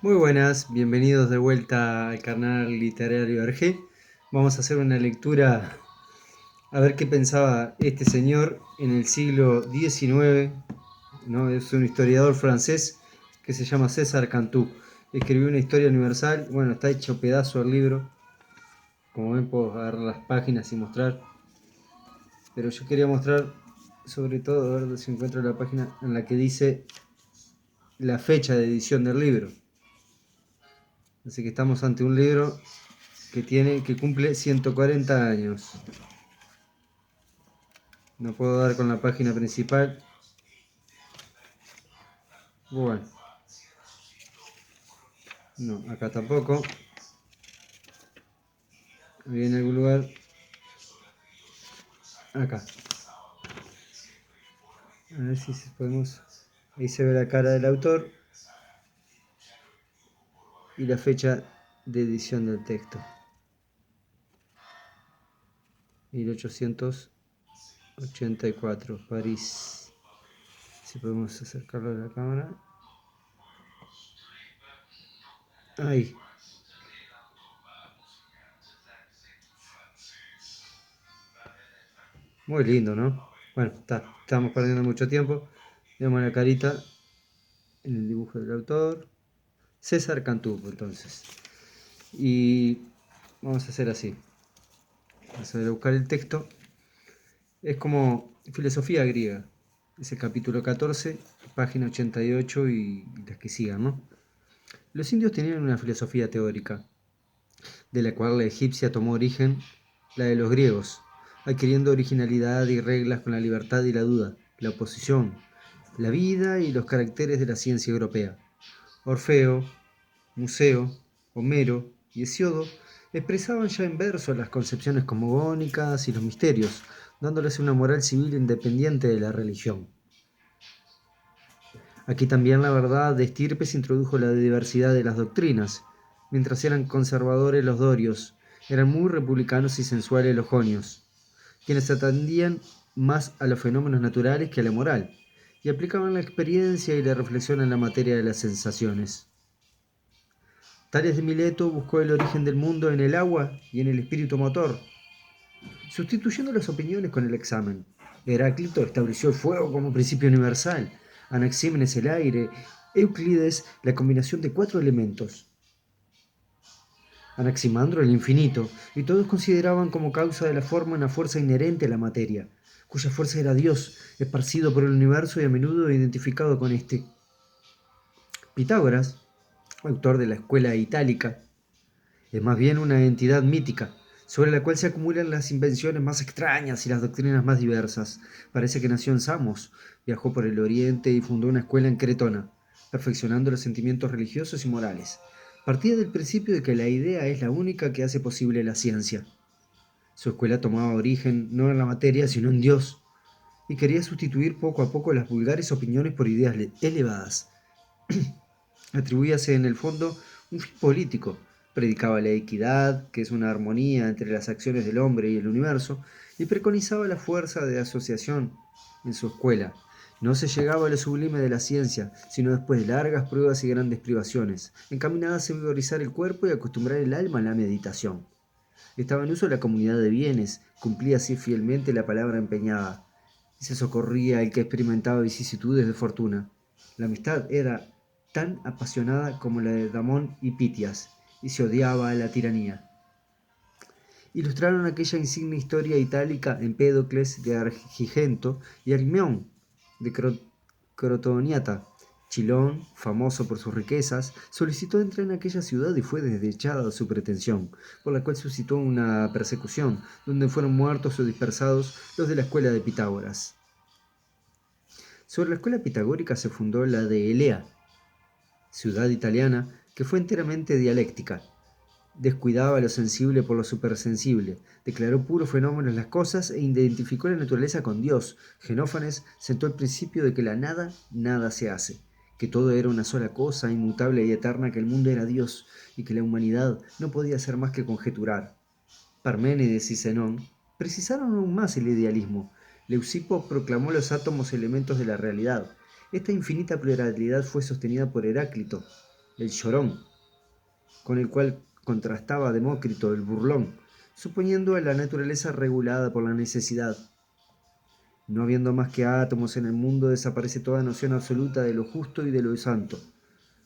Muy buenas, bienvenidos de vuelta al canal literario RG. Vamos a hacer una lectura a ver qué pensaba este señor en el siglo XIX, ¿no? Es un historiador francés que se llama César Cantú. Escribió una historia universal, bueno, está hecho pedazo el libro, como ven puedo agarrar las páginas y mostrar, pero yo quería mostrar sobre todo, a ver si encuentro la página en la que dice la fecha de edición del libro. Así que estamos ante un libro que cumple 140 años. No puedo dar con la página principal. Bueno, no, acá tampoco. Había en algún lugar. Acá. A ver si podemos. Ahí se ve la cara del autor y la fecha de edición del texto. 1884, París. Si podemos acercarlo a la cámara. Ahí. Muy lindo, ¿no? Bueno, estamos perdiendo mucho tiempo. Vemos la carita en el dibujo del autor. César Cantú, entonces. Y vamos a hacer así. Vamos a buscar el texto. Es como filosofía griega. Es el capítulo 14, página 88 y las que sigan, ¿no? Los indios tenían una filosofía teórica, de la cual la egipcia tomó origen, la de los griegos, adquiriendo originalidad y reglas con la libertad y la duda, la oposición, la vida y los caracteres de la ciencia europea. Orfeo, Museo, Homero y Hesiodo expresaban ya en verso las concepciones cosmogónicas y los misterios, dándoles una moral civil independiente de la religión. Aquí también la verdad de estirpes introdujo la diversidad de las doctrinas. Mientras eran conservadores los dorios, eran muy republicanos y sensuales los jonios, quienes atendían más a los fenómenos naturales que a la moral, y aplicaban la experiencia y la reflexión en la materia de las sensaciones. Tales de Mileto buscó el origen del mundo en el agua y en el espíritu motor, sustituyendo las opiniones con el examen. Heráclito estableció el fuego como principio universal, Anaxímenes el aire, Euclides la combinación de cuatro elementos, Anaximandro el infinito, y todos consideraban como causa de la forma una fuerza inherente a la materia, cuya fuerza era Dios, esparcido por el universo y a menudo identificado con este. Pitágoras, autor de la escuela itálica, es más bien una entidad mítica, sobre la cual se acumulan las invenciones más extrañas y las doctrinas más diversas. Parece que nació en Samos, viajó por el Oriente y fundó una escuela en Cretona, perfeccionando los sentimientos religiosos y morales. Partía del principio de que la idea es la única que hace posible la ciencia. Su escuela tomaba origen no en la materia, sino en Dios, y quería sustituir poco a poco las vulgares opiniones por ideas elevadas. Atribuíase en el fondo un fin político. Predicaba la equidad, que es una armonía entre las acciones del hombre y el universo, y preconizaba la fuerza de asociación en su escuela. No se llegaba a lo sublime de la ciencia, sino después de largas pruebas y grandes privaciones, encaminadas a vigorizar el cuerpo y acostumbrar el alma a la meditación. Estaba en uso la comunidad de bienes, cumplía así fielmente la palabra empeñada, y se socorría el que experimentaba vicisitudes de fortuna. La amistad era tan apasionada como la de Damón y Pitias, y se odiaba a la tiranía. Ilustraron aquella insigne historia itálica Empédocles de Argigento y Alcmeón de Crotoniata. Chilón, famoso por sus riquezas, solicitó entrar en aquella ciudad y fue desechada su pretensión, por la cual suscitó una persecución, donde fueron muertos o dispersados los de la escuela de Pitágoras. Sobre la escuela pitagórica se fundó la de Elea, ciudad italiana que fue enteramente dialéctica. Descuidaba lo sensible por lo supersensible, declaró puros fenómenos las cosas e identificó la naturaleza con Dios. Genófanes sentó el principio de que la nada, nada se hace, que todo era una sola cosa, inmutable y eterna, que el mundo era Dios y que la humanidad no podía ser más que conjeturar. Parménides y Zenón precisaron aún más el idealismo. Leucipo proclamó los átomos elementos de la realidad. Esta infinita pluralidad fue sostenida por Heráclito, el llorón, con el cual contrastaba Demócrito, el burlón, suponiendo a la naturaleza regulada por la necesidad. No habiendo más que átomos en el mundo, desaparece toda noción absoluta de lo justo y de lo santo.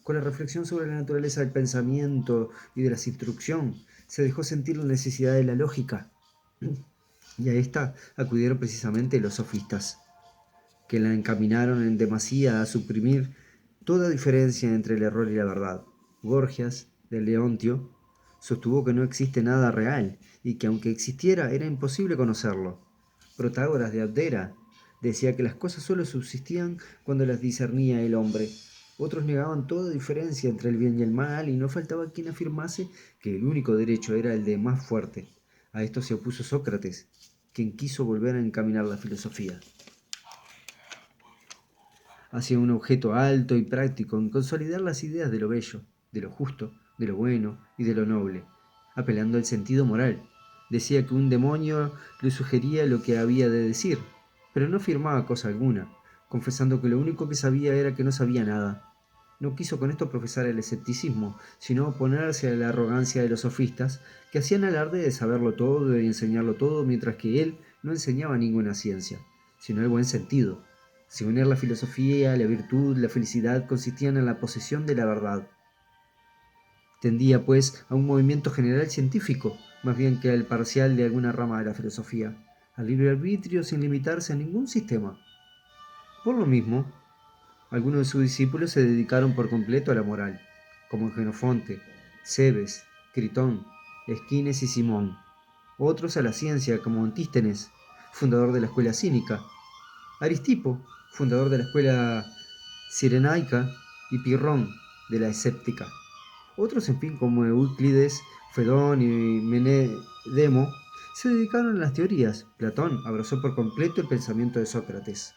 Con la reflexión sobre la naturaleza del pensamiento y de la instrucción, se dejó sentir la necesidad de la lógica, y a esta acudieron precisamente los sofistas, que la encaminaron en demasía a suprimir toda diferencia entre el error y la verdad. Gorgias, de Leontio, sostuvo que no existe nada real y que aunque existiera era imposible conocerlo. Protágoras de Abdera decía que las cosas solo subsistían cuando las discernía el hombre. Otros negaban toda diferencia entre el bien y el mal y no faltaba quien afirmase que el único derecho era el de más fuerte. A esto se opuso Sócrates, quien quiso volver a encaminar la filosofía hacia un objeto alto y práctico, en consolidar las ideas de lo bello, de lo justo, de lo bueno y de lo noble, apelando al sentido moral. Decía que un demonio le sugería lo que había de decir, pero no afirmaba cosa alguna, confesando que lo único que sabía era que no sabía nada. No quiso con esto profesar el escepticismo, sino oponerse a la arrogancia de los sofistas, que hacían alarde de saberlo todo y enseñarlo todo, mientras que él no enseñaba ninguna ciencia, sino el buen sentido. Según él, la filosofía, la virtud, la felicidad consistían en la posesión de la verdad. Tendía, pues, a un movimiento general científico, más bien que al parcial de alguna rama de la filosofía, al libre arbitrio sin limitarse a ningún sistema. Por lo mismo, algunos de sus discípulos se dedicaron por completo a la moral, como Genofonte, Cebes, Critón, Esquines y Simón. Otros a la ciencia, como Antístenes, fundador de la escuela cínica, Aristipo, fundador de la escuela cirenaica, y Pirrón, de la escéptica. Otros, en fin, como Euclides, Fedón y Menedemo, se dedicaron a las teorías. Platón abrazó por completo el pensamiento de Sócrates.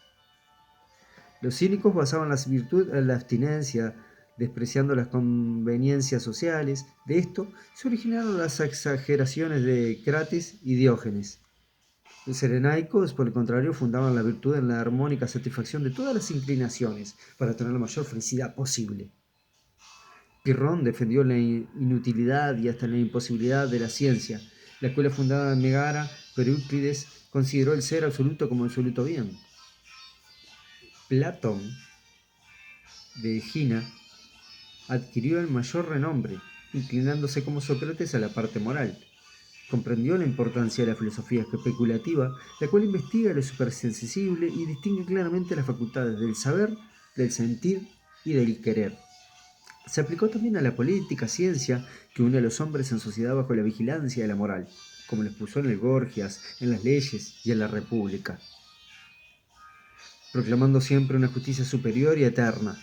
Los cínicos basaban la virtud en la abstinencia, despreciando las conveniencias sociales. De esto se originaron las exageraciones de Crates y Diógenes. Los serenaicos, por el contrario, fundaban la virtud en la armónica satisfacción de todas las inclinaciones para tener la mayor felicidad posible. Pirrón defendió la inutilidad y hasta la imposibilidad de la ciencia. La escuela fundada en Megara, pero Euclides consideró el ser absoluto como absoluto bien. Platón, de Egina, adquirió el mayor renombre, inclinándose como Sócrates a la parte moral. Comprendió la importancia de la filosofía especulativa, la cual investiga lo supersensible y distingue claramente las facultades del saber, del sentir y del querer. Se aplicó también a la política, ciencia, que une a los hombres en sociedad bajo la vigilancia de la moral, como lo expuso en el Gorgias, en las leyes y en la República, proclamando siempre una justicia superior y eterna.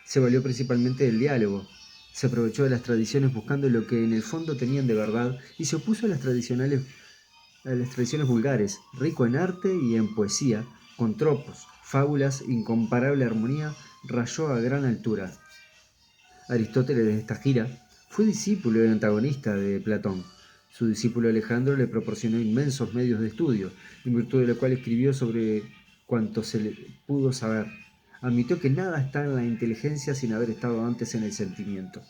Se valió principalmente del diálogo, se aprovechó de las tradiciones buscando lo que en el fondo tenían de verdad y se opuso a las tradiciones vulgares, rico en arte y en poesía, con tropos, fábulas, incomparable armonía, rayó a gran altura. Aristóteles de esta gira fue discípulo y antagonista de Platón. Su discípulo Alejandro le proporcionó inmensos medios de estudio, en virtud de lo cual escribió sobre cuanto se le pudo saber. Admitió que nada está en la inteligencia sin haber estado antes en el sentimiento.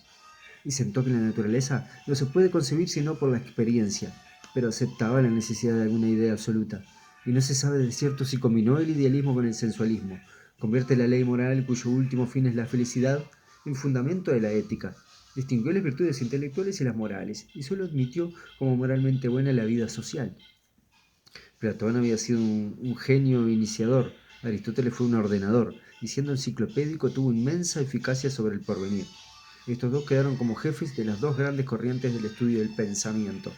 Y sentó que la naturaleza no se puede concebir sino por la experiencia, pero aceptaba la necesidad de alguna idea absoluta. Y no se sabe de cierto si combinó el idealismo con el sensualismo. Convierte la ley moral, cuyo último fin es la felicidad, en fundamento de la ética. Distinguió las virtudes intelectuales y las morales, y solo admitió como moralmente buena la vida social. Platón había sido un genio iniciador, Aristóteles fue un ordenador, y siendo enciclopédico tuvo inmensa eficacia sobre el porvenir. Estos dos quedaron como jefes de las dos grandes corrientes del estudio del pensamiento.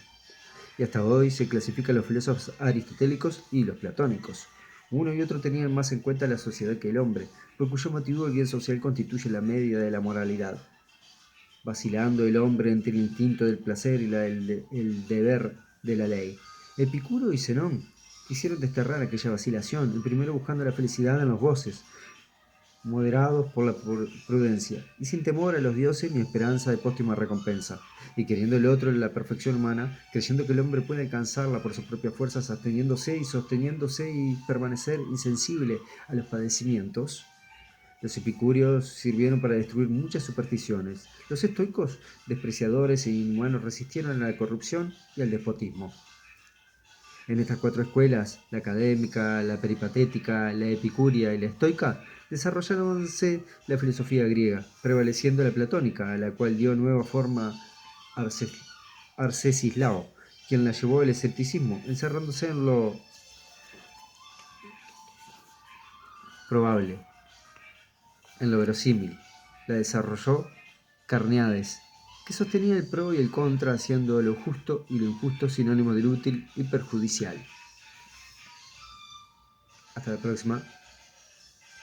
Y hasta hoy se clasifican los filósofos aristotélicos y los platónicos. Uno y otro tenían más en cuenta la sociedad que el hombre, por cuyo motivo el bien social constituye la media de la moralidad. Vacilando el hombre entre el instinto del placer y el deber de la ley. Epicuro y Zenón quisieron desterrar aquella vacilación, el primero buscando la felicidad en los goces, moderados por la prudencia, y sin temor a los dioses ni esperanza de póstuma recompensa, y queriendo el otro en la perfección humana, creyendo que el hombre puede alcanzarla por sus propias fuerzas, absteniéndose y sosteniéndose y permanecer insensible a los padecimientos, Los epicúreos sirvieron para destruir muchas supersticiones. Los estoicos, despreciadores e inhumanos, resistieron a la corrupción y al despotismo. En estas cuatro escuelas, la académica, la peripatética, la epicúrea y la estoica, desarrollaronse la filosofía griega, prevaleciendo la platónica, a la cual dio nueva forma Arcesislao, quien la llevó al escepticismo, encerrándose en lo probable, en lo verosímil. La desarrolló Carneades, que sostenía el pro y el contra, haciendo lo justo y lo injusto sinónimo del útil y perjudicial. Hasta la próxima.